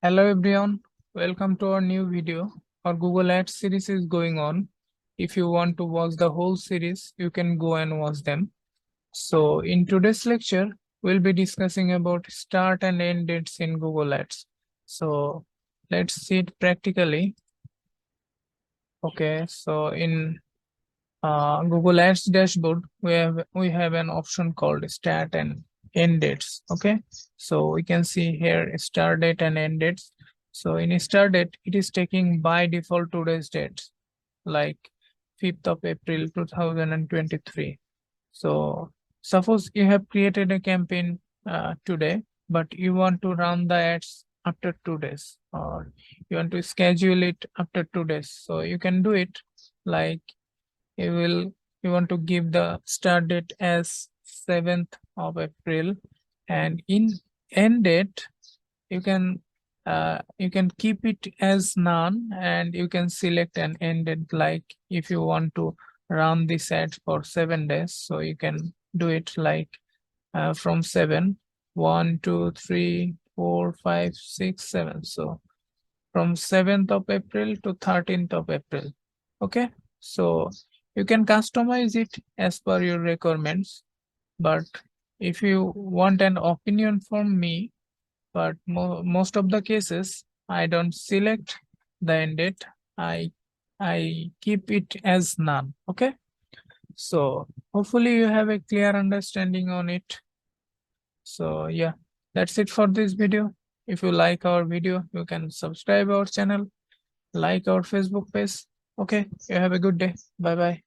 Hello everyone, welcome to our new video. Our Google Ads series is going on. If you want to watch the whole series, you can go and watch them. So in today's lecture, we'll be discussing about start and end dates in Google Ads. So let's see it practically. Okay, so in Google Ads dashboard, we have an option called start and end dates. Okay, so we can see here start date and end dates. So in start date, it is taking by default today's date, like 5th of April 2023. So suppose you have created a campaign today, but you want to run the ads after 2 days, or you want to schedule it after 2 days. So you can do it like you want to give the start date as 7th of April, and in end date you can keep it as none, and you can select an end date. Like if you want to run this ad for 7 days, so you can do it like from 7, 1, 2, 3, 4, 5, 6, 7. So from 7th of April to 13th of April. Okay, so you can customize it as per your requirements, but if you want an opinion from me, but most of the cases I don't select the end date. I keep it as none. Okay, so hopefully you have a clear understanding on it. So yeah, that's it for this video. If you like our video, you can subscribe our channel, like our Facebook page. Okay, you have a good day. Bye bye.